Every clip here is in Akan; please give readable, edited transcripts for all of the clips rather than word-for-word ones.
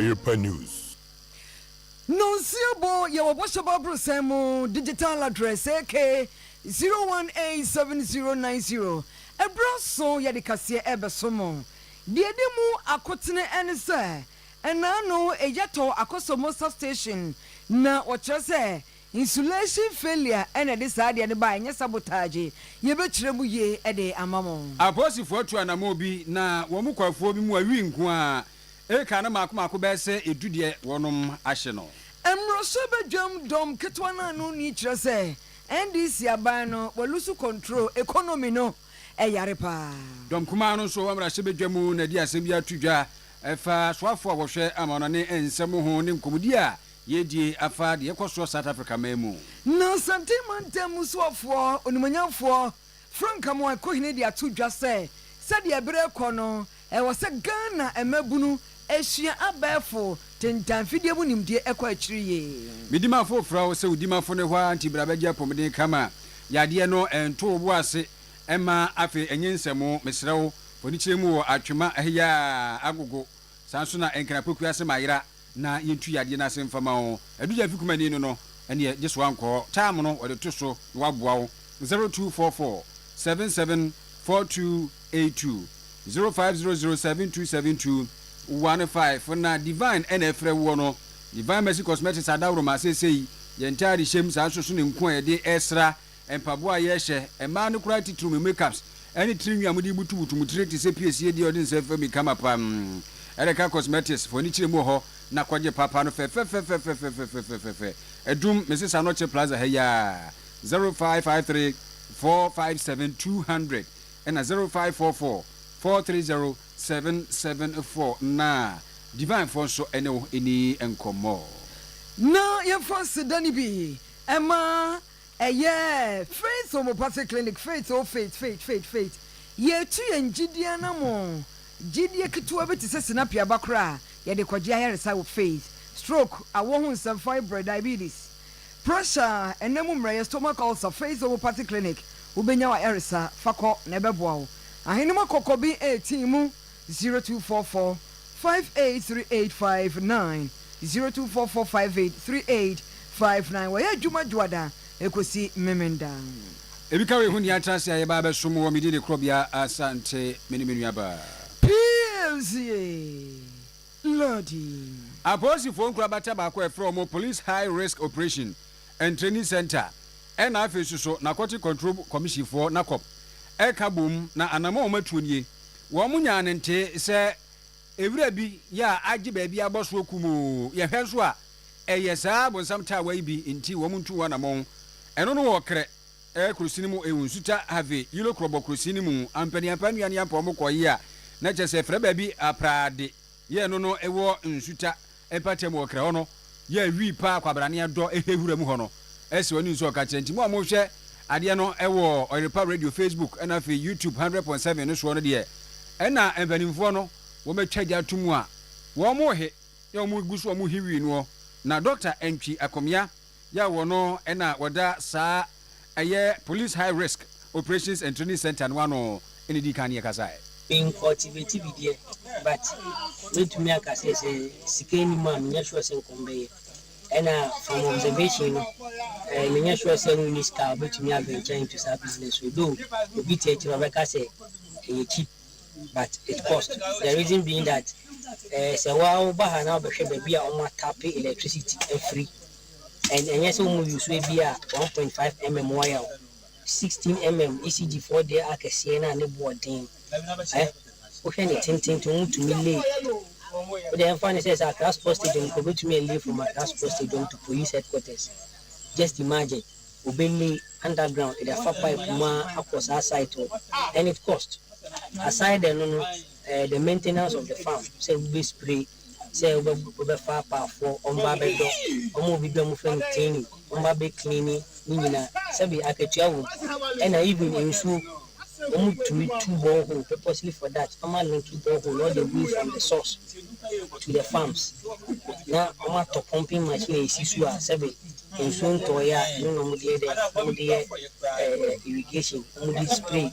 Oyerepa News. Nonsiabo ya wabosha Semo digital address AK 0187090. Ebroso ya dikasie ebesomo. Diedemu akotene ense. Enano ejato akosomo station na wachase insulation failure ene de saade ne ba nya sabotage ye betire mu ye ede amamo. Aposifo atu anamo bi na wo mu kwafuo bi mu awi nko a eka na makoma bese edude wonom ahye no. Emroso bedwam dom ketwa na no ni kire se NDC aban no walusu control economy no Oyerepa. Dom kuma no so wamra hye bedwam na di asem bi atudwa efa soafo wo hwe amano ne ensem ho ne nkomudi a yedi afa de yekoso South Africa memu. Na santimante musuafo onimanyafo Franka mo ekohine de atudwa se de ebere kono wo se Ghana emabunu ehia abefo tentamfidie mu nimdie ekwa akiriye. Midimafo fra wo se udimafo ne hwa antibrabagya pomden kama yade no ento obo ase ema afi enyensemo mesrewo fonikyeremu wo atwema ehya agogo sanso na enkrapoku ase mayira na yentu yade na ase mfama ho aduja fikumani no ene jeso anko time no wode to so waboa wo 0244 774282 0500727215 na divine NFR wo no divine mercy cosmetics adawro ma sesei yentari shem sa so ne nko yede esra empabo ayehye ema no kura titrum makeups any trim yamudi butubutu mutreti se piesie di odin se fami kama pam ereka cosmetics foni chiremu ho na kwaje papa no fe edum Mrs. Anoche Plaza heya 0553 457 200 and 0544 430 774 na divine for so any enkomo na ye first dani bi ema faith homeopathic clinic faith ye tu engidia na mo gidie ketua beti se sinapia bakra ye de kwaje ayaresa wo faith stroke awo hu nsem fibroid diabetes pressure enemu mre stomach ulcer faith homeopathic clinic ubenya wa eresa fako na beboa wo ahenema kokobi 18 mu 0244 583859 0244583859 wa ya juma juada ekosi memenda ebika we hu ni atrase aye ba besom wo medi de krobia asante menimenu aba PLC Lodi Aposi phone krabata ba ko from police high risk operation and training center and afesu so narcotic control commission for nakop eka bom na anama o matunie wo munya nte se ewura bi ya agi ba bi aboso kumu ye hwenso a eyesa bonsam ta wa bi nti wo muntu wa namon eno no wo kre krusini mu ewunsuta have yilo krobo krusini mu ampani apanuane ampom koyi a na chese fra ba bi aprade ye no no ewo nsuta epatem wo kre hono ye wi pa kwabrane do ehewura mu hono ese woni nso ka chenti mu amohwe ade no ewo Oyerepa radio Facebook and afi YouTube 100.7 no so no de ena empanimfo no wo metwaje atumu a wo mo he ye mo guso mo hiwi no na Dr. Entwi Akomia ya wo no ena woda saa aye police high risk operations and training center no ano eni di kan ye kasa being cultivated there but let me akase say sikeni man nya sure say kombe ena from observation me nya sure say we ska but me adventure into that business we do we teach we ka say cheap but it cost the reason being that say wow ba na be hwe be a o ma tap electricity free and yes we use we be a 1.5 mm wire 16 mm ECG 4 day akese na ne boarding o hwe ne tintin to mutu mille the funny says a transport station go to me leave from a transport station to police headquarters just imagine obele underground the far pipe ma across our site and it cost aside the maintenance of the farm say we spray say we far for on babe do omo bi be mo friend cleaning on babe cleaning ni nyina say be akatua wo and even insu two borehole purposely for that normal link borehole all the way from the source to the farms now normal to pumping machine is issue as seven in soon to ya no mo dey irrigation mo dey spray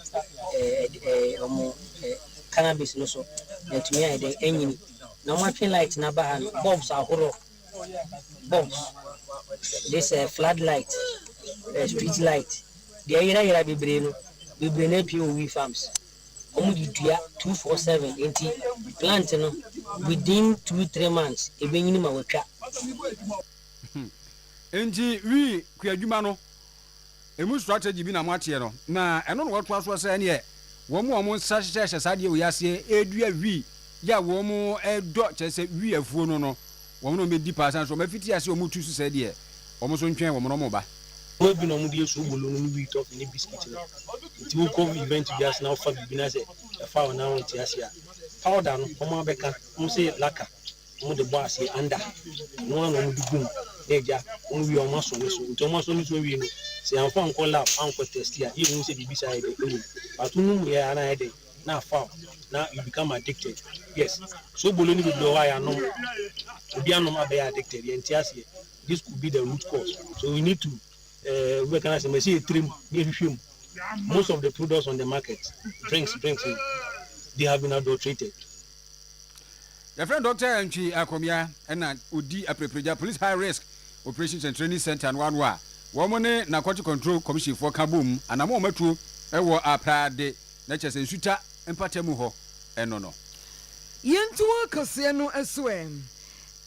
cannabis no so that me I dey enyini na watching light na ba bulbs ahoro bulbs this floodlight street light the area bebre no bebre na POV farms omu dua 247 enti plant no within 2-3 months ebenyini ma watwa enti wi kuadwuma no emu strategy bi na mwatie no na eno no wato aso se ne wo nsa hyehyɛ sade wo yase edua wi ya wo mu edo kyese wi afuo no wo no medi pasan so mafiti ase wo mu tu su se de wo so ntwen wo no ba we bi no mu die so bolo no bi top ni biscuit no ti wo ko event bi as na fa bi na se fa wo na wo ti ase a powder no mo abeka mo se laka mo de bo ase anda no no mo dugum eja mo wi o mo so ni so nto mo so ni so wi no se an fa nko lab an ko test ya you say bi side dey but no ya na dey na fa now you become addicted. Yes. So boloni be do why no obi anom abe addicted enti ase this could be the root cause. So we need to we can say trim most of the products on the market drinks they have been adulterated. Your friend Dr. Entry Akomia and Udi Aprepreja Police High Risk Operations and Training Center and one Woman Narcotic Control Commission for Kaboom and a moment to ewo aprade na chese nsuta empatemu ho eno no yentuo kase no eswe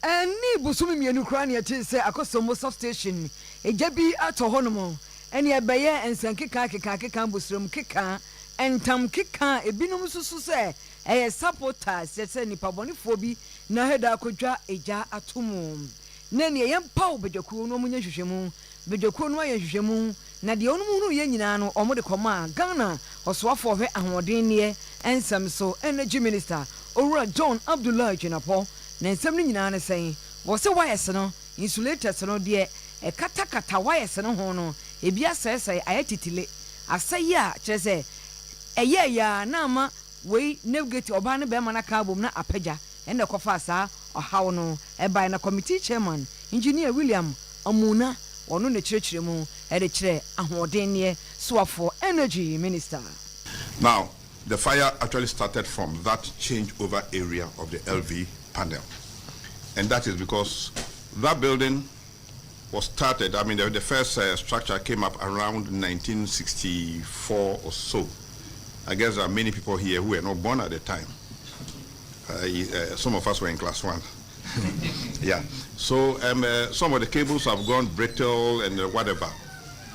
ani busumi mienu kra na yete se akosomo substation eja bi ato honomo ene ebeye ensankeka busrum keka entam keka ebinum susu se eye supporters se nipa bonifo bi na heda akodwa eja atomo na ne yempa obedwakuo no munya hwehwemu bedwakuo no ayehwehwemu na de onum no ye nyina no omode koma Ghana osoafo hwe ahoden ne ensem so energy minister Owura John Abdullah Jenapo na ensem no nyina ne sen wo se wires no insulators no de katakata wires no ho no ebia sese ayetitile aseye a kyerese eye ya na ama we navigate oba ne be mana ka bom na apagya ene kofa sa ohaw no eba na committee chairman engineer William Amuna ono ne kyerɛkyerɛ mu ede kyerɛ ahoden ne soafo energy minister. Now the fire actually started from that changeover area of the LV panel, and that is because that building was started. I mean, the first structure came up around 1964 or so. I guess there are many people here who were not born at the time. Some of us were in class 1. Yeah. So some of the cables have gone brittle and whatever.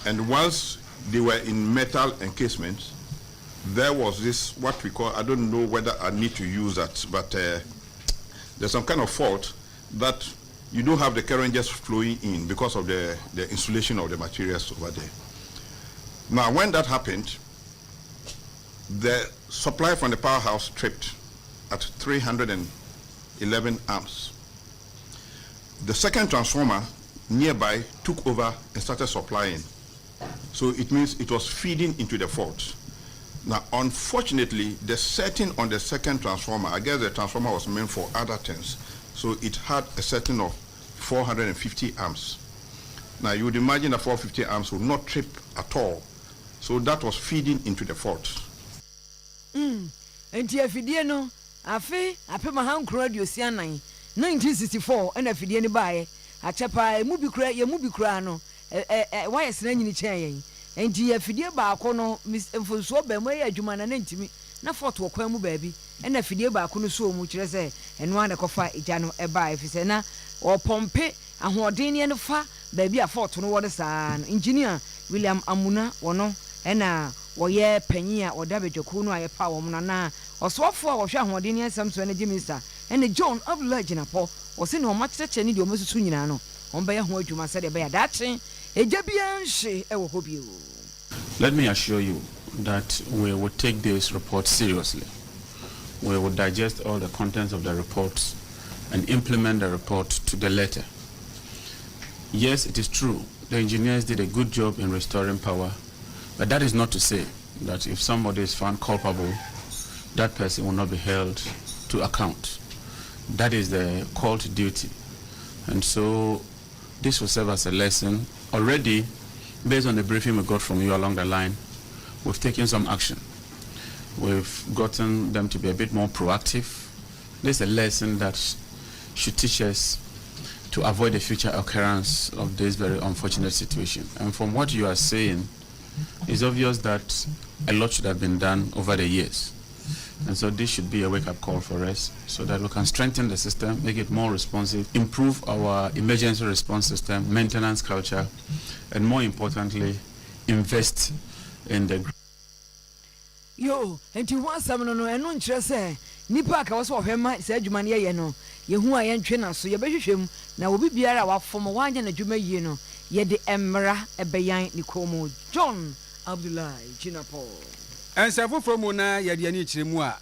And once they were in metal encasements, there was this, what we call, I don't know whether I need to use that, but there's some kind of fault that you don't have the current just flowing in because of the insulation of the materials over there. Now, when that happened, the supply from the powerhouse tripped at 311 amps. The second transformer nearby took over and started supplying. So it means it was feeding into the fault. Now, unfortunately, the setting on the second transformer, I guess the transformer was meant for other things, so it had a setting of 450 amps. Now, you would imagine that 450 amps would not trip at all. So that was feeding into the fault. Enti afidie no afi apema hankro radio sianan 1964 and afidie ni bae achepa emu bi kura no wires na nyini chen yen enti afidie ba akono mfonso ba mu ya adwuma na ntimi na foto okwan mu ba bi na afidie ba akono so mu kire se eno an kofa eja no eba efise na o pompe ahoden ne no fa ba bi a foto no wode saa no engineer William Amuna wono ena woye panyi a odabedwaku no ayepa wo mo na osofo a wohwe ahoden ne nsam so energy minister ene John Abdullah Jenapo wo se ne o makyerɛkyerɛ ne de o masusu nyina no on be ho adwuma se de be ya daakye eja bia nhye e wo hobio. Let me assure you that we will take this report seriously. We will digest all the contents of the reports and implement the report to the letter. Yes, it is true, the engineers did a good job in restoring power, but that is not to say that if somebody is found culpable, that person will not be held to account. That is the call to duty. And so this will serve as a lesson. Already, based on the briefing we got from you along the line, we've taken some action. We've gotten them to be a bit more proactive This is a lesson that should teach us to avoid the future occurrence of this very unfortunate situation. And from what you are saying, it's obvious that a lot should have been done over the years. And so this should be a wake-up call for us so that we can strengthen the system, make it more responsive, improve our emergency response system, maintenance culture, and more importantly, invest in the... Yo, and you want some no and non say nipa ka was of him say adwuma ne ye no ye hu aye ntwe na so ye behwehwem na obi biara wa fom wanya na adwuma yi no ye de emra ebeyan ni komo John Abdullahi Chinapol and several from una ye de ani chiremu a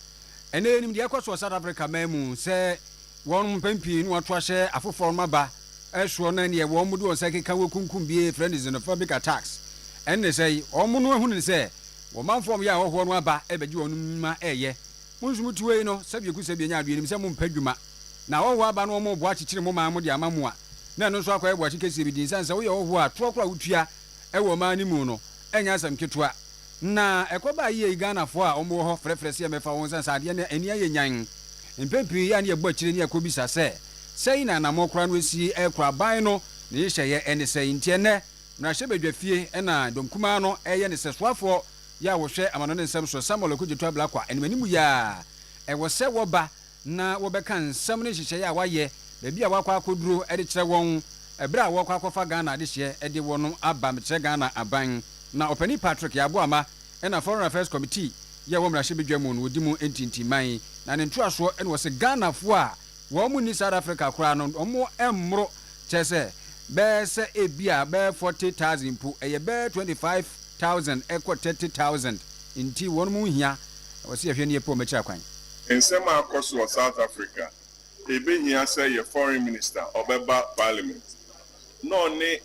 ene enim de akwaso South Africa mamu say won pampi no ato ahye afoforo maba ehso na ne ye won mudu on say keka wokunkum bie friend is xenophobic attacks and they say omo no hu ne say woman form ya ho no aba ebeji wonu ma eye munsumu tuwe no sabieku sabia adwe nim se mo mpadwuma na wo aba no mo bo akikire mo ma mo de amamu a na no so akwa ebo akike bidin sansa wo ye ho a trokra wutua e wo ma ni mu no enya asam ketua na ekoba ye Ghana fo a omo ho frefre se mefa won sansa ade na eni aye nyan mpempi ya ne ebo akire ne akobisa se sei na mo kra no esi ekra ban no ne ye hye ye ene sei ntie ne na hye badwafie na domkuma no eye ne sesoafo ya wo hwe amano ne nsem so Samuel Okujetu Ablakwa enimanimu ya e wo se wo ba na wo beka nsem ne hyehyɛ ya waye baabi a wakwa akoduro e de kyerɛ won ebra wo kwa akɔfa Ghana de hye e de wono aba mekyerɛ Ghana aban na opani Patrick ya boama na Foreign Affairs Committee ya wo mrahye bedwamu no wodi mu entintiman na ne ntoaso e wo se Ghana fo a wo mu ni South Africa kora no omo emmro kyerɛ sɛ be se ebia be 40,000 pu e ye be 25,000 equal 30,000 inti won mu hia wasi ahwe ne epo mechira kwan ensem akoso South Africa ebe hia say your foreign minister obeba parliament no ne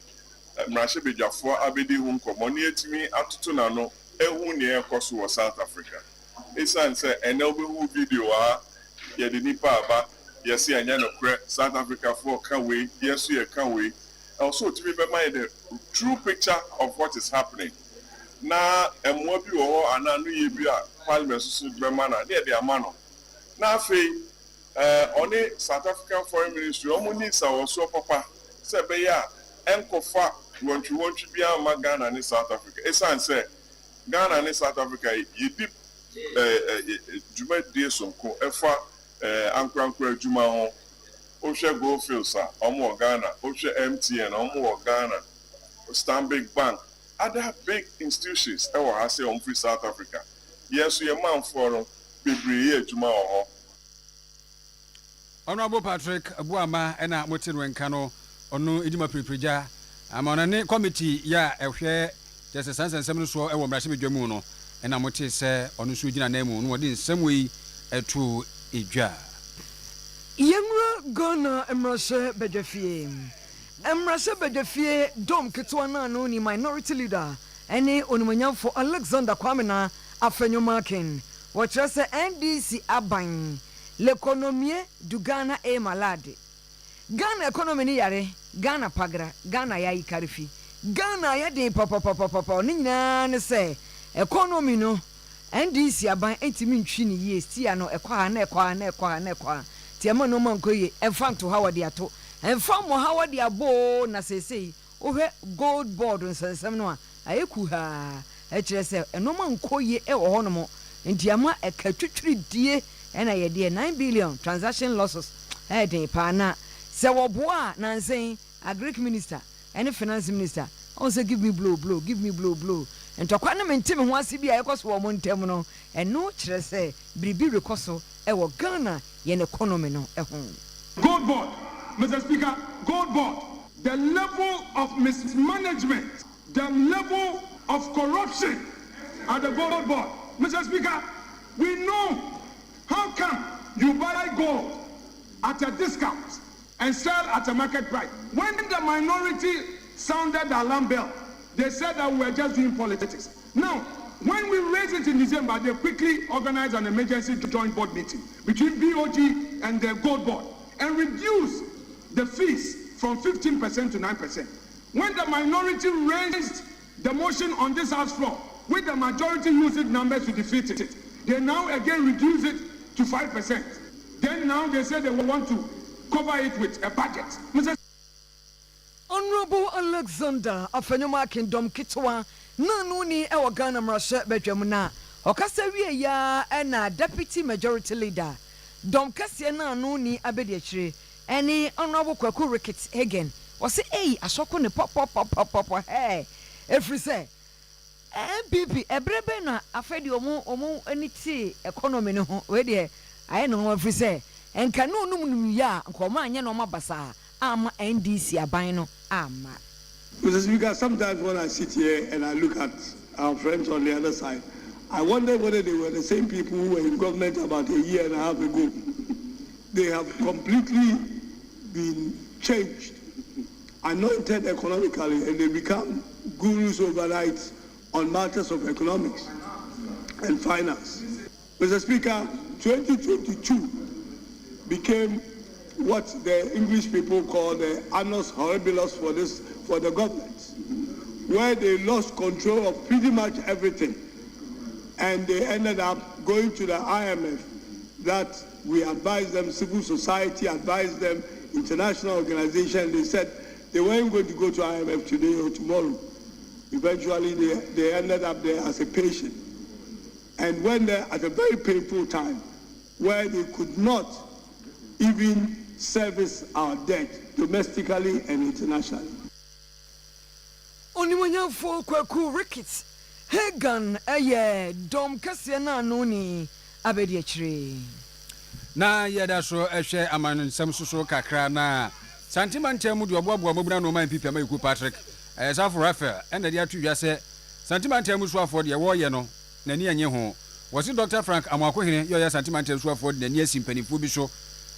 mrahye bedwafo abedi hu nkomo ne etimi atoto na no ehu ne ekoso South Africa esan say ene obehu video a ye de nipa aba yesi anya no kre South Africa for can we yesu ye can we also to be the true picture of what is happening. Na emwa bi wo ananu ye bi a parliament so be man na de amano na afei oni South African foreign ministry omo ni sa wo so papa se be ya enkofa wontwi bi ama Ghana ni South Africa esan say Ghana ni South Africa ye dip juma de sonko efa ankrankra juma ho o hwe Goldfields a omo Ghana o hwe MTN omo Ghana Stanbic Bank other big institutions that were say on free South Africa. Yes, we a man for bebree adwuma ho. Honorable Patrick Abuama ena motin wenka no ono edima prepreja amana ne committee ya ehwe just sansensem no so e wo mrahye bedwamu no ena mote se ono so gina na mu no wodi nsem wi etu edwa. Yemra Ghana emrahye bedwafie. Emrahye bedwafie dom ketwa na no ni minority leader ene onumanyamfo Alexander Kwamena Afenyomakin wɔkyerɛ sɛ NDC aban l'economie du Ghana e malade. Ghana economy ni yare, Ghana pagra, Ghana ya ikarifi. Ghana ya de papa ni nyina ne sɛ economy no NDC aban entimi ntwi ni ye sia no ekwa tiama no mankoye emfa nto ha wode ato emfa mo ha wode abo na sesei ohwe gold board nsensem no a ayeku ha ekyerɛ sɛ enoma nkoye e wo hono mo ntiama ekatwitwiri die ena ye de 9 billion transaction losses den pa na sɛ woboa na nsen agric minister and finance minister also give me blow ntokwa na mentime ho ase bia ekoso wo montem no eno kyerɛ sɛ biribi rekoso e wo Ghana ye economy no e ho. Gold board, Mr. Speaker, gold board, the level of mismanagement, the level of corruption at the gold board. Mr. Speaker, we know how come you buy gold at a discount and sell at a market price. When the minority sounded the alarm bell, they said that we were just doing politics. Now, when we raised it in December, they quickly organized an emergency joint board meeting between BOG and the gold board and reduced the fees from 15% to 9%. When the minority raised the motion on this House floor, with the majority using numbers to defeat it, they now again reduce it to 5%. Then now they say they want to cover it with a budget. Mr. Honorable Alexander Afanyoma Kingdom Kitwa Nanuni Ewa Ghana Mrashe Bedwamuna Okasa wie ya ena Deputy Majority Leader Dom Kasia Nanuni Abediachire Any Honorable Kwaku Ricketts Hagen was asoko ne pop hey every say MPP ebrebe na afedi omo aniti economy no ho we de aye no every say enka no num ya nkoma anye no mabasa ama NDC aban no ama. Mr. Speaker, sometimes when I sit here and I look at our friends on the other side, I wonder whether they were the same people who were in government about a year and a half ago. They have completely been changed, anointed economically, and they become gurus overnight on matters of economics and finance. Mr. Speaker, 2022 became what the English people call the annus horribilis for the government, where they lost control of pretty much everything, and they ended up going to the IMF. That we advised them, civil society advised them, international organization. They said they weren't going to go to IMF today or tomorrow. Eventually, they ended up there as a patient, and went there at a very painful time, where they could not even service our debt domestically and internationally. Onimanya for Kwaku Ricketts Hagan aye Dom Kasia Nanuni Abediachire. Na yada so ehwe amanu nsam soso kakra na santimante mu de oboabo mabuna no man pipi amayiku Patrick Safo Rafael enda dia tu wiase santimante mu so afọ de wo ye no na ni anye ho wose Dr. Frank Amwakohene yo ya santimante so afọ de na ni asimpanifo bi so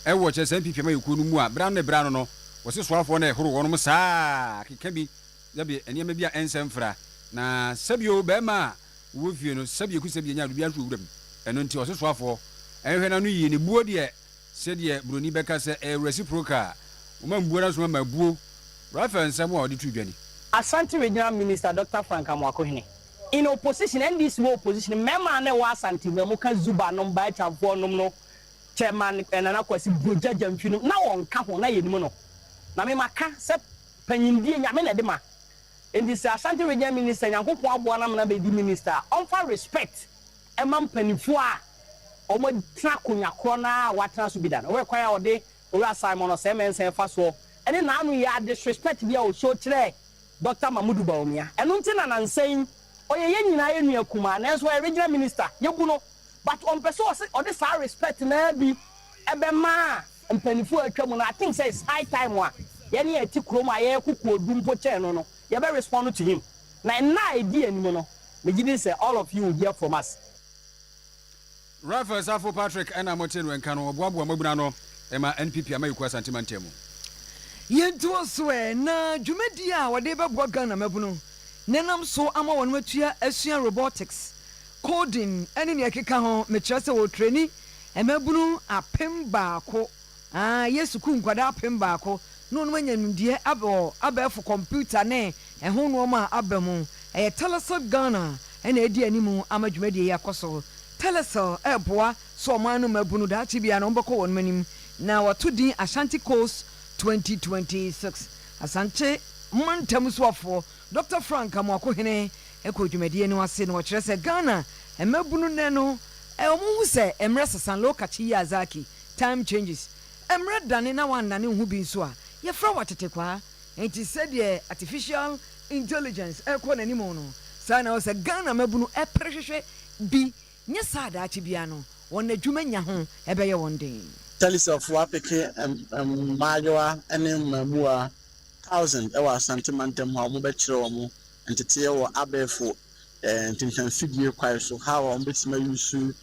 ewo che san pipi amayiku no mu a bra no wose so afọ na ehoro wono saa keka bi yabe eniema bia ensemfra na sabio be ma wo fie no sabio ku sabio nya do bia so wuram eno nti wose so afọ ehwe na no yi ne buo de se de broni beka se reciprocal o ma mbuo na so ma buo Rafael nsem wa odi tu dwani Asante Regional Minister Dr. Frank Amwakohene in opposition and this opposition member na wa Asante we mo ka zuba no ba twafo no no chairman enana kwasi broja jamfi no na won ka ho na yenim no na me maka se panyindie nyame na de ma in this Asante Regional Minister Nyankopon aboa na me be di minister on for respect e man panifo a o mo tra konya krona wa tra so bidan we kwan a ode o Simon o se men se fa so ene na anu ya disrespect bia o show tre Dr. Mamudu Baumia eno nti na nansen oye nyina ye nua kuma na so regional minister yebu no but on person o de sa respect na bi ebe ma mpanifo atwa mu na I think say it's high time wa ye ne ati kroma ye kuku odumpo che no ye be respond to him na idea anim no me gidi say all of you will hear from us. Rafael Safo Patrick ena moten wenka no oboabo mabuna no ema NPP amayiku asantimantemu Yentu swe na dwumadi a wode bebo Ghana mabuno nenam so ama wonu atua asua robotics coding ene ne akeka ho me kire se wo training emabunu apem baako yesuku nkwada apem baako no no manyamdie abefo computer ne eho no ma abamu Telesol Ghana ene edi animu ama dwumadi yakoso Telesol eboa so manu mabunu da chibia no mbako wonu manim na watudi Ashanti Coast 2026 Asante mantam swafo Dr. Frank Amwakohene ekodwumadi eni wase no kire se Ghana emabunu ne no omu se emre sesan lokachi yazaki time changes emre dane na wanda ne hu bi nso a ye fra watete kwa enti said ye artificial intelligence ekwo nani mo no sa na se Ghana mabunu eprehwehwe bi nya sada achi bia no wona dwuma nya ho ebeye wonde Telesol for apeke majoa ene mamua 1000 ewa santimantem ho mo be kire wo mo entete wo abefo tinkan figure kwai so how on betima use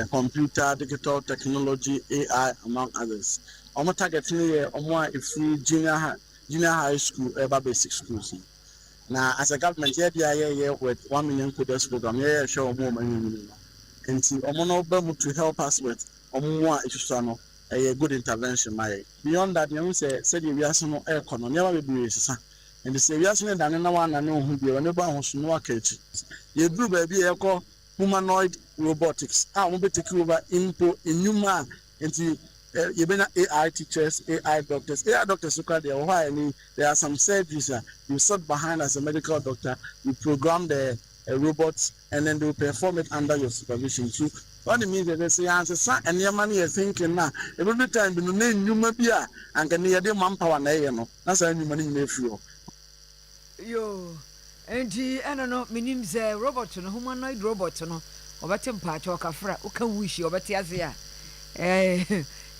computer digital technology AI among others omo target ne omo a free junior high school basic schools na as a government here dia with 1 million coders program here show omo manu enti omo no be to help us with omo a no a good intervention my beyond that you say the wiase no economy never be sesa and the wiase ne dan na wana ne hu bi ne ba ho so no akachi ye duru ba bi ekọ humanoid robotics mo be take over into enuma enti you been AI teachers, AI doctors. AI doctors look at there are some surgeries you sit behind as a medical doctor, you program the robots and then they will perform it under your supervision. So what it means is they say answer and your money is thinking now every time the name you may be and can hear the manpower na that's how you money may feel. Yo, enti ɛno no menim sɛ robot no humanoid robot no ɔbɛte mpakyɛ ɔkafra woka wish ɔbɛte ase a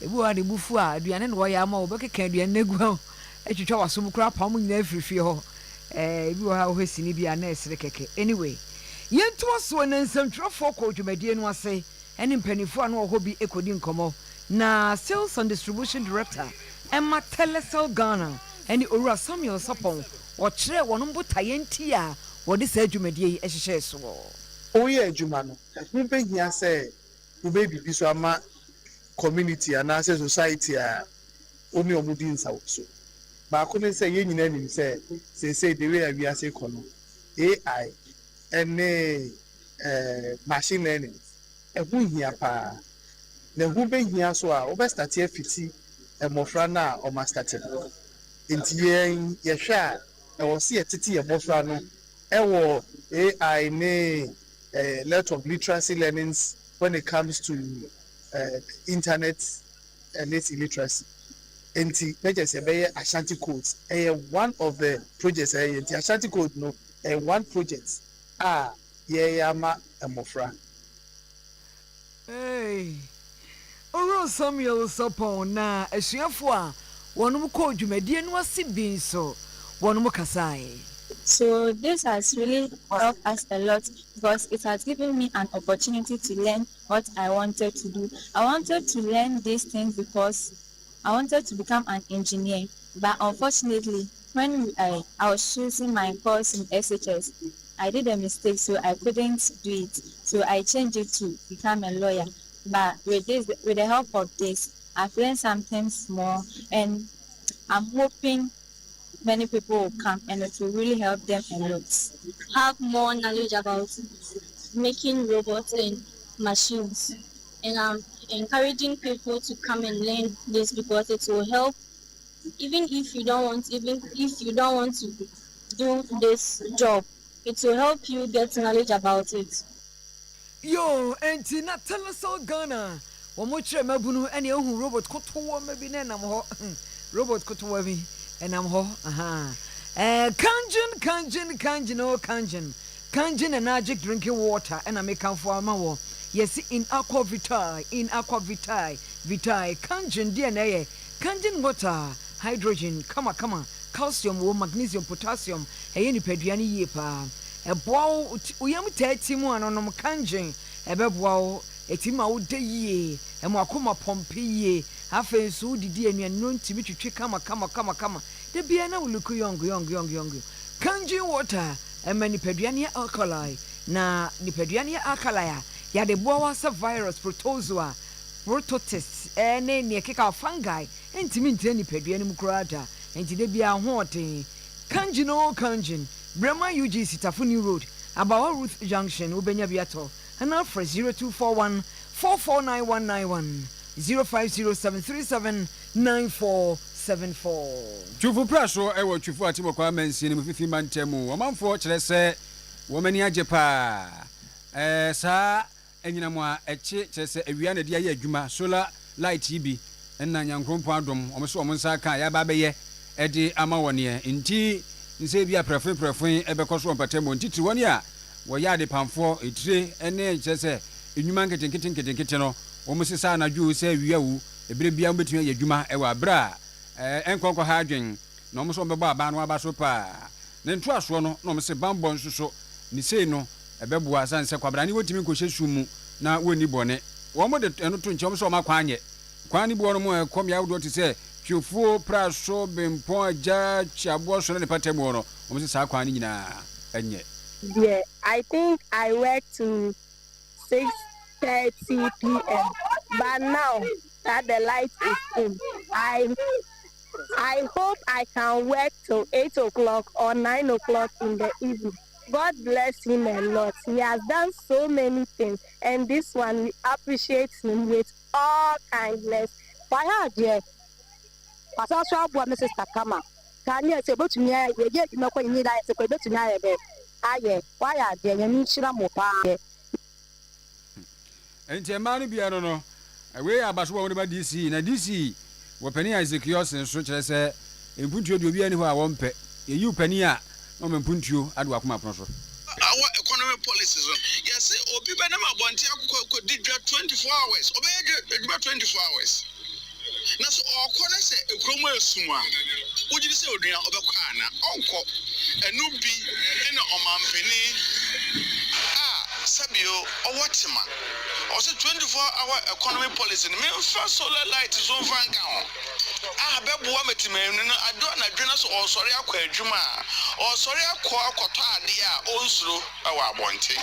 ebi wa de bufu a aduane no wɔyɛ ama wɔbɛkeka aduane no agu hɔ atwitwa wasom koraa pam nyinaa afirifie hɔ ebi wɔ ha wɔhɛ sini bi a na ɛsere kɛkɛ anyway yɛntoa soɔ na nsɛmtwerɛfoɔ kɔ dwumadie no ase ɛne mpanimfoɔ a na wɔhɔ bi ɛkɔdi nkɔmmɔ na sales and distribution director Emma Telecel Ghana ɛne owura Samuel Sapon wɔkyerɛ wɔn botaeɛ nti a wɔde saa dwumadie yi ɛhyehyɛ so oyɛ adwuma no ɛho bɛhia sɛ wobɛbibi so ama community anaasɛ society a oni ɔmo di nsa so baako ne sɛ yɛn nyinaa nim sɛ sɛsɛ de wei a wiase kɔ no AI ɛne machine learning ɛho hia paa na ɛho bɛhia so a wobɛstarte afiti mmɔfra no a ɔma starte no nti yɛn yɛhwɛ a ɛwɔ sɛ yɛtete yɛ mmɔfra no ɛwɔ AI ne lot of literacy learnings when it comes to internet and its illiteracy. Enti measures ebe Ashanti codes. One of the projects enti Ashanti code no one project yama emofra. Hey. Oro Samuel Sapon na asuafo a wonum ko dwumadie no ase bi nso wonum kasai. So this has really helped us a lot because it has given me an opportunity to learn what I wanted to do. I wanted to learn these things because I wanted to become an engineer. But unfortunately, when I was choosing my course in SHS, I did a mistake, so I couldn't do it. So I changed it to become a lawyer. But with the help of this, I've learned some things more, and I'm hoping many people will come and it will really help them a lot. Have more knowledge about making robots and machines. And I'm encouraging people to come and learn this because it will help even if you don't want to do this job, it will help you get knowledge about it. Yo, enti na Telecel Ghana. Womo chere mabunu ene ehun robot kotowo mabi na nam ho. Robot kotowo bi enam ho. Kanjin and magic drinking water and I make am for amawo. Yes, in aqua vitae, vitae, kanjin DNA, kanjin water, hydrogen, calcium, magnesium, potassium, any peduani yepa. A bow, uyam tetimu and kanjin, a bebow, a tima would ye, and wakuma pompi, afe so didi and nun to meet you kama. The biana will look young. Kanjin water, and many peduania alkali, na nipeduania alkali. Ya de boawasa virus protozoa prototis ne ne keka fungi entimi ntani padua nim kurada enti de bia hoɔten kanjin brema UG Sitafuni Road Abawa Ruth Junction ubenya biato and for 0241 449191 0507379474 Chufu praso ewo chufu atimo kwa mensi ni mfifi mantemu wamanfo kyerɛ sɛ womani agye pa sa enyinam a eche kyerɛ awia na de aye adwuma solar light bi na nyankrompo adom omso omonsa ka ya ba bɛyɛ ɛde ama wɔne nti nse bi aprɛfrɛfrɛfrɛ ɛbɛkɔ so mpatemo ntiti wɔne a wɔyɛ ade pamfo etire ene kyerɛ sɛ enwuma nketenkete no omosisa na dwu sɛ awia wu ebire bia mbetumi aye adwuma ɛwɔ abra enkɔnkɔ ha adwen na omso mbɛbɔ aba no aba so pa ne nto aso no na omse bambɔ nso so ni sei no ebeboa sanse kwabra ni wotimi nkohye sumu na woni bone wo mo de eno to nche omso makwaanye kwani bo no mo ekom ya wodo te se hwefuo praso bempo agya chiabo so ne patemo no omse sa kwani nyina enye. Yeah, I think I work to 6:30 p.m. But now that the light is in, I hope I can work till 8 o'clock or 9 o'clock in the evening. God bless him a lot. He has done so many things, and this one we appreciate him with all kindness Why had ye? As I saw Mrs. Takama. Can you say about me? You get no point need I say about me. Aye, why are there any Shiramopa? And Germany be I don't know. Away about what about DC. Now DC, what Penny Isaac Yosin, such as a puntu do be anywhere I won't pay. You Penny, no man puntu, I'd walk my professor. Our economic policies. Yes, Obi Benama Bontia could did 24 hours. Obey 24 hours. Now, so all corners say a chromo suma. Would you say, Odria Obakana, Uncle, and Nubi in a Oman Penny? Sabio, or Watima. Also, 24-hour economic policy. The main first solar light is on Van Gaon. Bebuametiman, I don't address or sorry, I quit Juma, or sorry, I call Cotadia, also our bounty.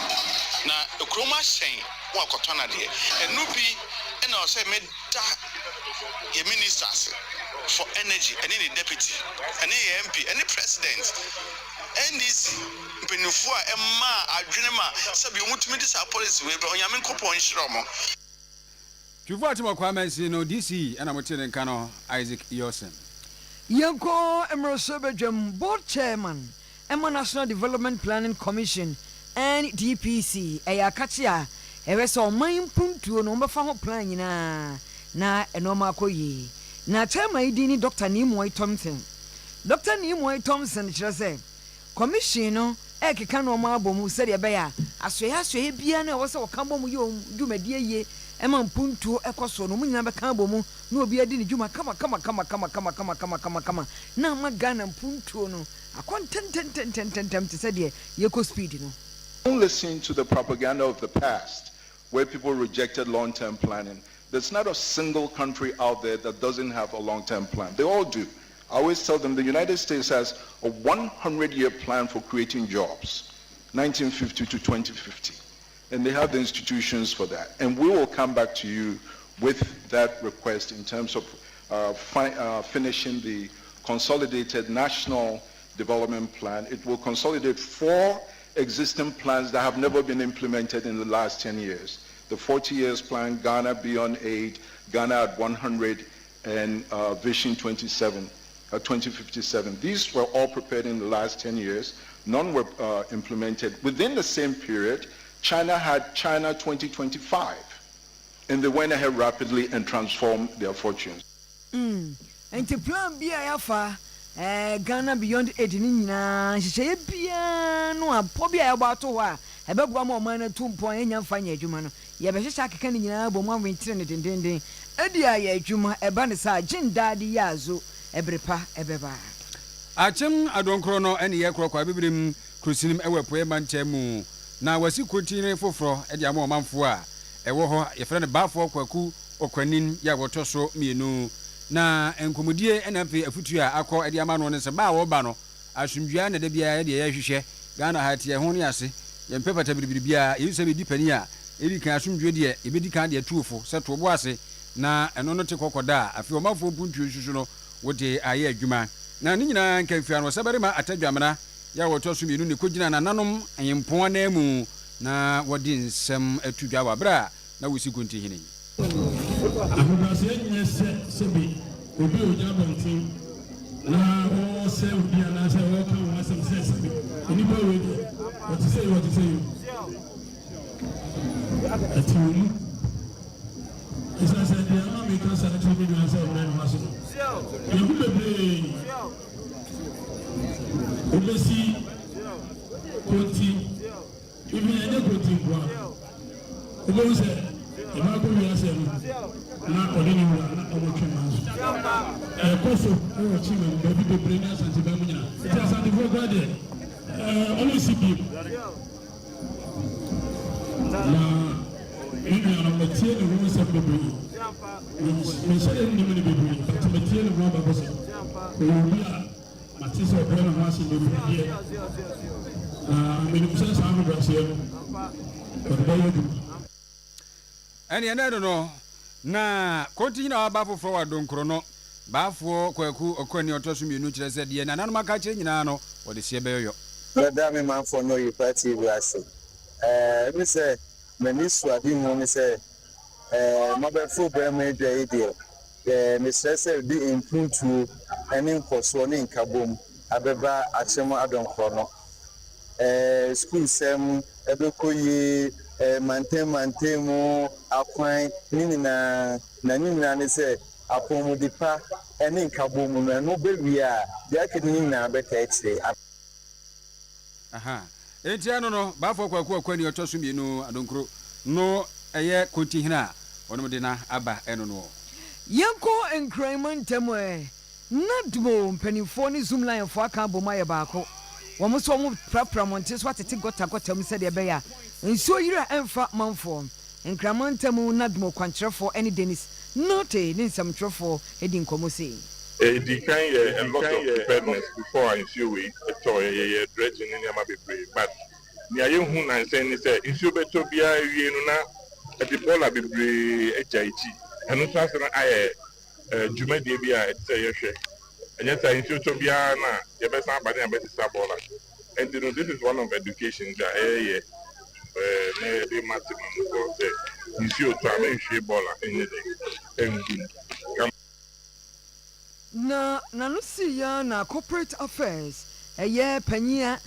Now, the chroma saying, what Cotana dear, and Nubi, and also made a ministers for energy, and any deputy, any MP, any president. And this Benufua Emma Adrenema Sabi Mutimidis policy where Yamin Copo and Shromo. Fatima Kwame no DC and I'm telling Kano Isaac Yosen. Yanko Emerson Board Chairman, Emma National Development Planning Commission, and DPC, Ayakatia, Ereso Main Puntu, number 4 plan na enoma koyi. Na chama idini Dr. Nimoy Thompson. Dr. Nimoy Thompson chese commission no ekeka no ma bomu se de be ya asoya bia na wo se wo kan bomu yo dwumadie ye ema mpuntuo ekoso no munyina be kan bomu na obi adi ni dwuma kama na magana mpuntuo no akontententem te se de yeko speed no. Don't listen to the propaganda of the past where people rejected long-term planning. There's not a single country out there that doesn't have a long-term plan. They all do. I always tell them the United States has a 100-year plan for creating jobs, 1950 to 2050. And they have the institutions for that. And we will come back to you with that request in terms of finishing the consolidated national development plan. It will consolidate 4 existing plans that have never been implemented in the last 10 years. The 40 years plan, Ghana Beyond Aid, Ghana at 100, and Vision 2057. These were all prepared in the last 10 years. None were implemented. Within the same period, China had China 2025, and they went ahead rapidly and transformed their fortunes. And the plan be Ayafa, Ghana Beyond Aid in she no a pobia about to wa. Ebe bua mo man 2.8 nya fanya adwuma no ye be hwehwa keka ni nyina bo mo awentire ne dendenden edi aye adwuma eba ne sa jindade yazo ebrepa ebeba achem adonkro no ene ye krokwa bibrim krusinim ewepoe manche mu na wasi kontine foforo edi ama omanfo a ewo ho ye fere ne bafo kwaku okwanin ya wotoso mienu na enkomodie enafe afutu a akọ edi ama no ne se ba wo ba no asumdua na de bia ye de ye hwehwe Ghana hatie ho ne ase yempe pata bibiribia yese be dipani a eri kan asumdwe de e be di kan de tuofo se to bo ase na eno no te kokoda afi omafo puntu susu no wote aye adwuma na ni nyina nka fia no sebere ma atadwamana ya woto so mienu ne kogina na nanom ayempo na mu na wodi nsem atudwa wa bra na wosi gonti hini ahobase nyese sebi obi oja bontin na o se obi ana se o kan wa se sebi ni bo we what to say atimu isa se dia ma me kan sa na tubi do say o na ma so you go be obesi konti ibi ene konti kwa obo se e ma ko wi ase no na odini mu na obo twema so koso o chi me be bi bebre na santi ba mu nyina ti asante fo gwa de always be na ina na matie ne wo se bebre me se ni me bebre ti matie ne wo ba bo se o bi a mati se o na ma se bebre me ni se sa mo ba se o ba yedu ani ena no na konti na ba foforo wa donkro no baafo kwaku okwani otoso mienu kire se de na nanoma ka kire nyina no wo de se beyo brother me man for no you party we ase me say me ni suadi mo me say mo be fu be me dwe ide mesrɛ sɛ di mpuntuo ne nkɔsoɔ ne nkabom abɛba akyɛm adɔnkorɔ no school sɛm ɛbɛkɔ yie mantam mu akwan ne nyinaa na ne nyinaa ne sɛ apɔmudipa ne nkabom no ɛno bɛwie a deɛ aka ne nyinaa bɛka akyire. Aha. Entia no bafo kwa ni otoso mienu adonkro no eye kontihina onom de na aba eno no. Yanko encrement temwe nadmo mpanimfo ne zoom line fo aka boma ye baako. Wo mo so mo prapra monte so atete gota mu se de be ya. Nsuo yira emfa manfo. Encrement temu nadmo kwankyerefo ene Dennis note ne nsamtwerefo edi nkomo sei. The kind a lot of preparedness before I ensure we a dredging in Yamabe, but near you who I say is that if you better be a Bola be a JG, and no transfer I Jume Debia at Sayashe. And yet I ensure to be a best somebody and better Sabola. And this is one of education that maybe maximum you should try to Bola anything. Na no si ya na corporate affairs panyia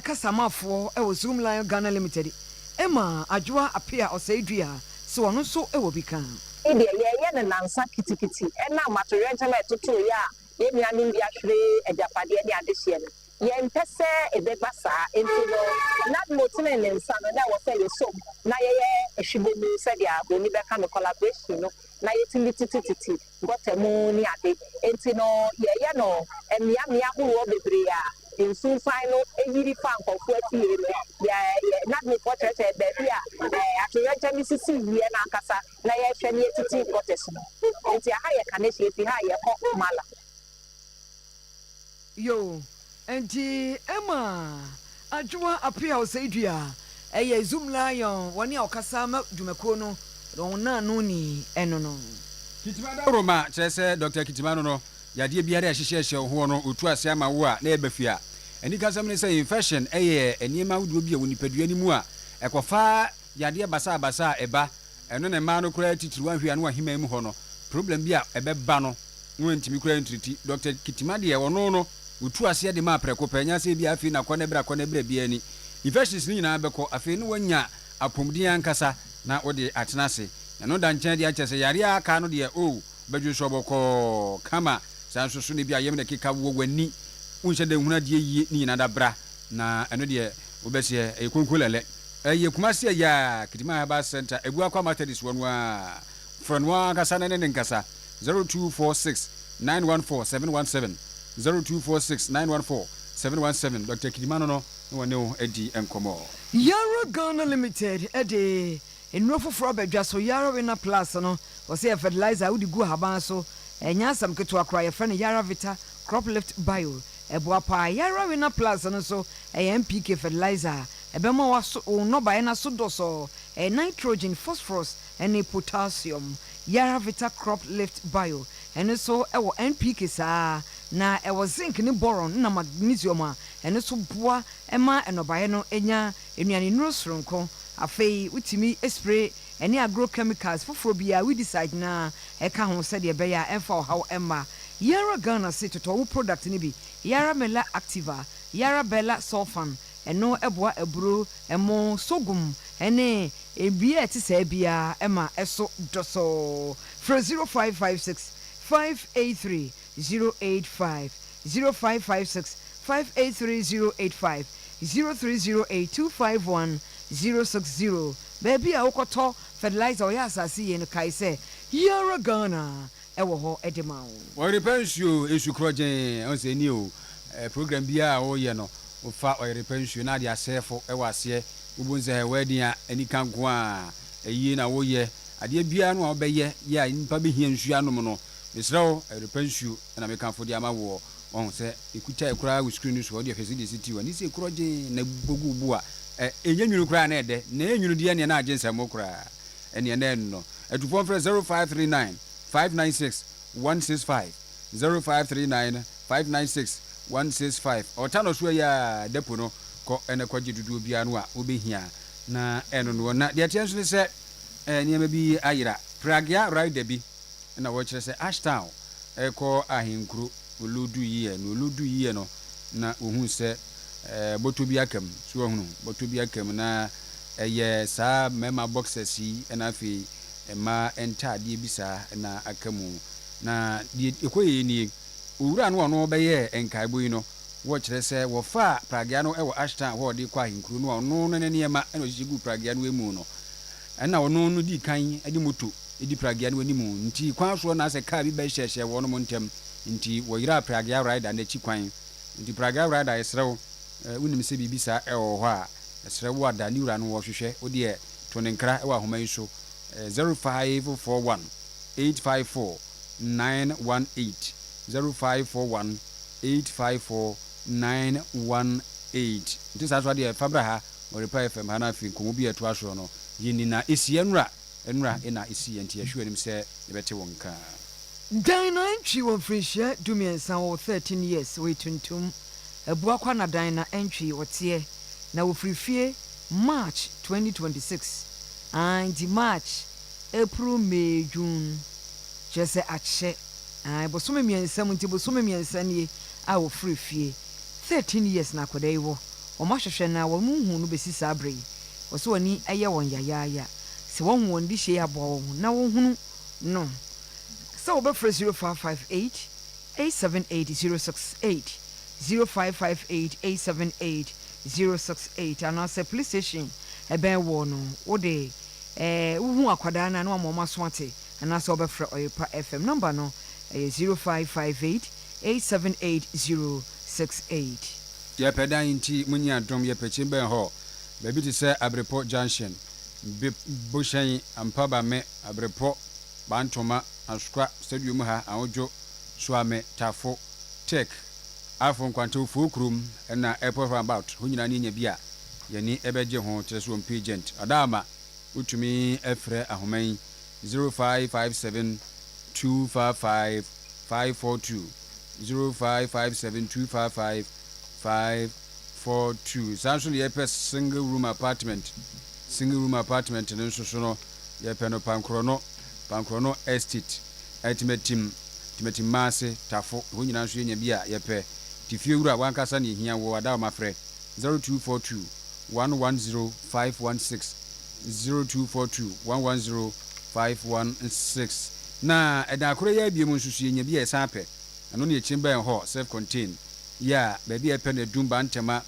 kasamafo Zoom Line Ghana Limited Emma adwoa apia osaidua so ono so bika ye na nansa kitikiti na material toto ya ye nua ni bia hwere ajapade de adehye no ye mpese ebeba saa enti no na motene ne nsa no na wo say ye som na ye ehwebemu se dia boni beka no collaboration no na yetimi tititi gotemu ni ade enti no ye no emia horo bebre a insu final eyiri fa nkofo atire no ye na me portrait be bia atoyanja misisi wie na akasa na ye hwe ni titi gotes no enti ha ye kanehie fi ha ye ko mala yo enti Emma adwoa apia osaidua Zoom Line woni okasa ma dwumako no Rona no ni eno no. Kitimada Roma chese Dr. Kitimano no yade biare ahyehye ho no otu ase ama wo a na ebafia. Ani kasam ne say infection eniema wudu bi a wonipadua ni mu a ekofa yade basa eba eno ne ma no kura titiri wanhwia no wahema mu ho no problem bi a ebeba no wentimi kura ntriti Dr. Kitimade ye wono no otu ase de ma preko panya se bi afi na kone bra bi ani infections ni nyina beko afi no wanya apomdi ankasa na odi atenase eno da nchen dia chese yare aka no de badwu so boko kama sanso so ne bia yem de keka wo wani unhye de huna de yi ni na da bra na eno de obese ekonkolele kumase ya Kitima Ba Center ebu akwa matadis wonu a fronwa kasa ne nkasa 0246 914 717 0246 914 717 Dr. Kidimano no wone edi enkomo Yara Ghana Limited ede enrofo fro badwa so Yara Winner Plus no o say fertilizer udi gu haban so enya sam keto akra ye friend Yara Vita Crop Lift Bio ebo apa Yara Winner Plus no so NPK fertilizer ebema waso no ba na so do so nitrogen phosphorus and potassium Yara Vita Crop Lift Bio and so ewo NPK sa na ewo zinc ni boron na magnesium a eno so boa ema enobaye no enya enuane nurosronko afei utimi spray ene agrochemicals foforo bia we decide na eka ho se de be ya emfa how emma Yara Ghana say to product ni bi Yara Mela Activa Yara Bella Sulfan eno eboa eburo emo sogum ene ebia ti se bia emma eso doso for 0556 583 085 0556 583 085 0308 251 baby a wokoto fertilizer oya asase ye no kai se Yara Ghana ewo ho edema wo repensio esukrojen on se ni o program bia o ye no o fa o repensio na dia sefo ewo ase ubunze wedding a ani kanko a eyi na wo ye ade bia no obeye ya npa be hia nsu anom no misrawo repensio na me kanfo dia ma wo on se ekucha ekura we screen so odi afesi de city wani se kroje na bogu bu a enye nwunu kura na ede na enwunu de ne na agensem kura ene ne no etufo frɛ 0539 596 165 0539 596 165 otano so ya depo no ko ene kwaje dudu bia no a obehia na eno no na de atenso ne sɛ niam bi ayira pragya ride bi na wɔkyerɛ sɛ Ashtown ɛkɔ ahenkuro oludu yie no na ohun sɛ bɔtɔ bi akam so ohun bɔtɔ bi akam na ɛyɛ saa mɛma boxers yi na afei ɛma ntaadeɛ bi saa na akamu na deɛ ɛkɔyɛ nie owura no ɔno bɛyɛ nkaebo yi no wɔkyerɛ sɛ wɔfa pragea no ɛwɔ Ashtown hɔ ɔde kɔ ahenkuro no ɔno no ne nneɛma ɛna ɔhyehyɛ gu pragea no emu no ɛna ɔno no di kan ɛde moto ɛdi pragea no anim nti kwan soɔ na sɛ kaa bi bɛhyɛhyɛ wɔn mo ntɛm nti wɔyera pragea rider n'akyi kwan nti pragea rider ɛsrɛw wonim sɛ biribi saa ɛwɔ hɔ a ɛsrɛw ada ne wura no wɔhwehwɛ wodeɛ to ne nkra ɛwɔ ahoma yi so 0541 854 918 0541 854 918 nti saa so adeɛ fabra ha Oyerepa FM ha na afei nkɔmmɔ bi ɛto asoɔ no yɛni na ɛsi ɛnura ɛna ɛsi nti yɛhwɛ anim sɛ yɛbɛte wɔn nka dan no entry wɔ mfirinhyia dumiɛnsa wɔ 13 years wɔ tuntum abua kwa na dan na entry wɔteɛ na wɔfiri fie March 2026 and March April May June kyerɛ sɛ akyɛ bosome mmiɛnsa mu nti bosome mmiɛnsa nie a wɔfiri fie 13 years na akɔda yi wɔ wɔn ahwehwɛ na wɔn mu hu no bɛsi saa abere yi wɔsɛ wɔni ɛyɛ wɔn yayaaya sɛ wɔn hu wɔn de hyɛ aboa wɔn na wɔn hunu no sɛ wɔbɛfrɛ 0558 878 068 0558 878 068 anaasɛ police station ɛbɛn wɔ no wode wohu akwadaa no na wɔn aso ate anaasɛ wɔbɛfrɛ Oyerepa FM number no ɛyɛ 0558 878 068 yɛpɛ dan nti munyi adom yɛpɛkyi bɛn hɔ baabi te sɛ Abrepɔ junction bohyɛn ampabame Abrepɔ bantoma asukwa stadium ha awodwo soame tafo tek afo nkwantefoɔ kurom na airport about ho nyina ne nya bi a yɛni ɛbɛgye ho kyerɛ so agent adama utumi ɛfrɛ ahoman 0557 255 542 0557 255 542 sanso ne yɛpɛ single room apartment no nso so no yɛpɛ no pankrono estate ultimatim maase tafo ho nyina nso yɛnya bi a yɛpɛ tifie wura wankasa ne hia wo ada ma frɛ 0242 110 516 0242 110 516 na ɛda akoro yɛ abie mu nso so yɛnya bi a ɛsan pɛ ɛno ne yɛkyim bɛn hɔ self contained ya baabi ɛpɛ no adumba ntɛma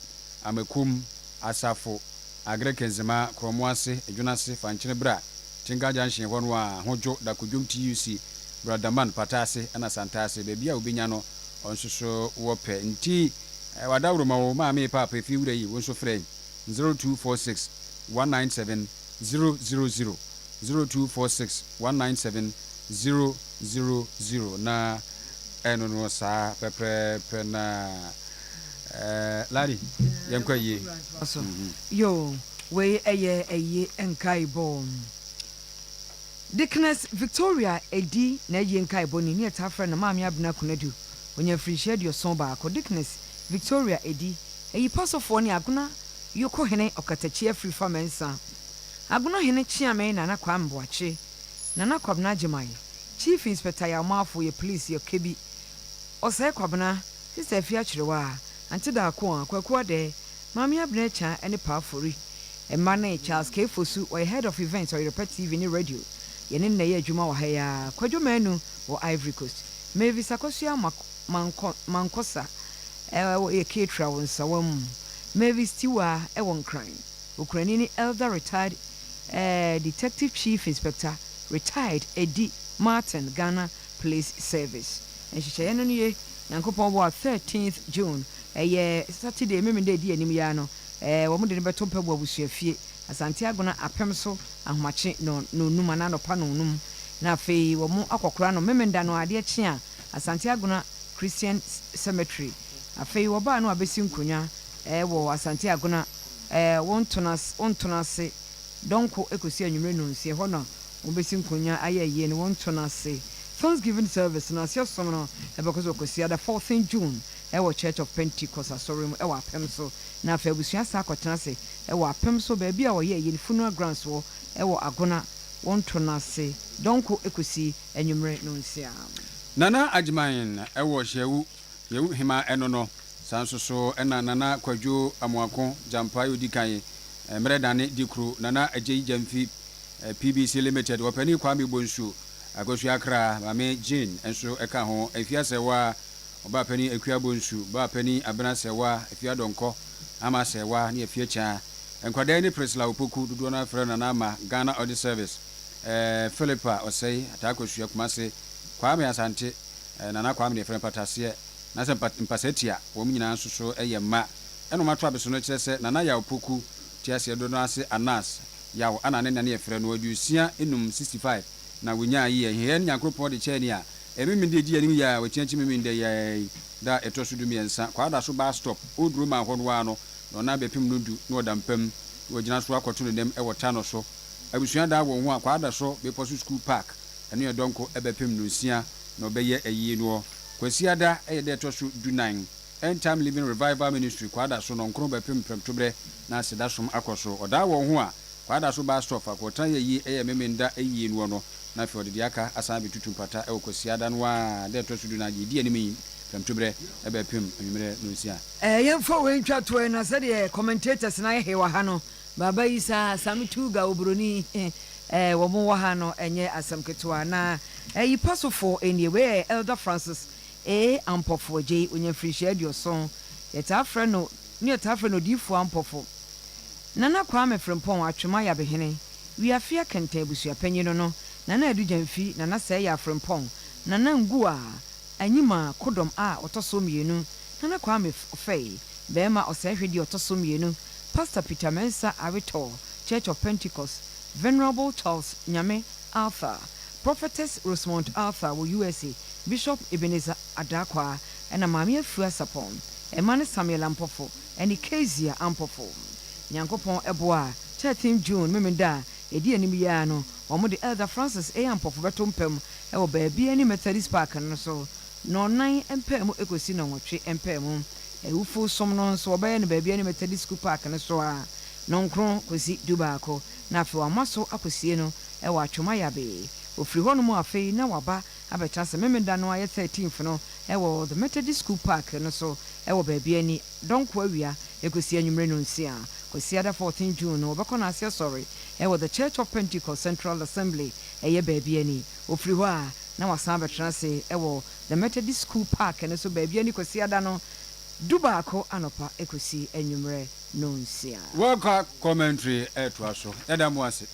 amakum asafo agrekenzema kromoase adwunase fankyene bra tinga junction hɔ no a hodwo dakodwom TUC bradaman patase ana santase baabi a obenya no ɔnso so wɔpɛ nti wadawro ma wo maame papa fi wura yi wo nso frɛ 0246 197 000 0246 197 000 na ɛno no saa pɛprɛpɛ na ladi yɛnkɔ yie yo wei ɛyɛ nkaebɔ Dickness Victoria edi na ɛyɛ nkaebɔ ni ne ɛta frɛ na maame abena konadu onye frihyia de ɔson baako Dickness Victoria edi ɛyi pasofoɔ ne agona yoko hene ɔkatachi afri famensa agona hene chiame na na kwa mboache na na kwabna agyeman Chief Inspector ya mafo ye police ye kebi ɔsɛ kwabna sister afia kyerɛwa ante da ko a kwakua de maame abena cha ene paafori ɛma ne Charles K Fosu ɔyɛ head of events Oyerepa TV ne radio yɛne nna yɛ adwuma wɔ ha ya kwadwo manu wɔ Ivory Coast Mavis akosua mankosa yɛ ketra wɔ nsawam Mavis Tiwa ɛwɔ nkran Ukraine ni elder retired detective chief inspector retired Eddie Martin Ghana Police Service nhyehyɛ no ye Nyankopɔn wɔ 13th June Saturday memende di anim ya no wɔn de ne bɛto mpɛbɔ abusuafie asante agona apem so ahomache no num ana no pa no num na afei wɔn akɔkora no memenda no ade akye a asante agona Christian Cemetery afei wɔba no abesi nkonya wɔ asante agona wɔn tona se donko ekosi anwumre no nsie hɔ no wɔn besi nkonya ayɛ no wɔn tona se Thanksgiving service na asia som no ebekoso kosi the 4th June ewo Church of Pentecost asorim ewo apem so na afei abusua sa akotena se ewo apem so ba bia wo ye funeral grounds wo ewo agona wonto no ase donko ekosi anwumere no nsia Nana Ajmain ewo hyewu yewu hima eno no sanso so ena nana kwadwo amoako jampa yodi kan mredane dikru nana ajeyi jamfi PBC Limited wapani kwame bonsu agosu akra mame Jane enso eka ho afia sewa oba pani akua bonsu ba pani abena sewa afia donko ama sewa ne afia cha enkwada ni Priscilla opoku dodo na frɛ na ama Ghana Audit Service Philippa osei atakosu akumase kwame asante nana kwame ne frɛ patase na se mpasetia wo nyina nso so eyema eno matwa beso no kyerɛ sɛ nana ya opoku tiase do no ase Anas yawo ana ne nane efrɛ no adusia enum 65 na wonya yi ehia nyankropɔ de kyɛ ni a emimi de di anim ya wachianchi mimi de ya da etoso du miensa kwada so ba stop oduru ma hɔ no ano no na bepim no du no dampam wogina so akoto no dem e wota no so abusua da wo ho a kwada so be posu school park eno ye donko ebepim no sia no beye ayi no kwasiada e de etoso du 9 end time living revival ministry kwada so no nkro bepim premtobre na sedasom akoso oda wo ho a kwada so ba stop akota ye yi e memenda ayi no na fi odi aka asan bi tutu pata e kwasiada no a de etoso du na di animi premtobre ebepim anwumere no sia yemfo we ntwa to na se de commentators na he wa ha no baba isa samitu ga obroni wo mo wa ha no enye asam ketwa na yi pasofo anyway Elder Francis ampofo je onye frihia dioson yeta afre no ne yeta afre no difo ampofo nana kwame frempon atwema ya behene wi afia kenta abusua panyino no nana adu jamfi nana sɛ ya frempon nana ngu a anyima kodom a otoso mienu nana kwame fei bema osehwedi otoso mienu Pastor Peter Mensa Arito Church of Pentecost Venerable Charles Nyame Arthur Prophetess Rosemont Arthur wo USA Bishop Ebenezer Adakwa and Mami Afua Sapon Emmanuel Samuel Ampofo and Kezia Ampofo Nyankopon Eboa 13 June memenda edi animi ya no omo de Elder Francis Ampofo betompem e wo baabi ani Methodist Park no so no nan empem ekosi no nwotwe empem ewufo som no so obaye ne baabi ani Methodist School Park no so a no nkron kosi dubaako na afi wa maso akosie no e wa atwoma yabe ofiri hɔ no mu afei na waba abɛtra sɛ memenda no ayɛ 13th no e wo the Methodist School Park no so e wo baabi ani donko awia ekosi anwumre no nsia kosi ada 14 June no obɛkɔ na asia sorry e wo the Church of Pentecost Central Assembly e ye baabi ani ofiri hɔ a na wasan abɛtra sɛ e wo the Methodist School Park no so baabi ani kosi ada no dubaako anopa ekosi anwumre no nsia welcome commentary to aso edam wase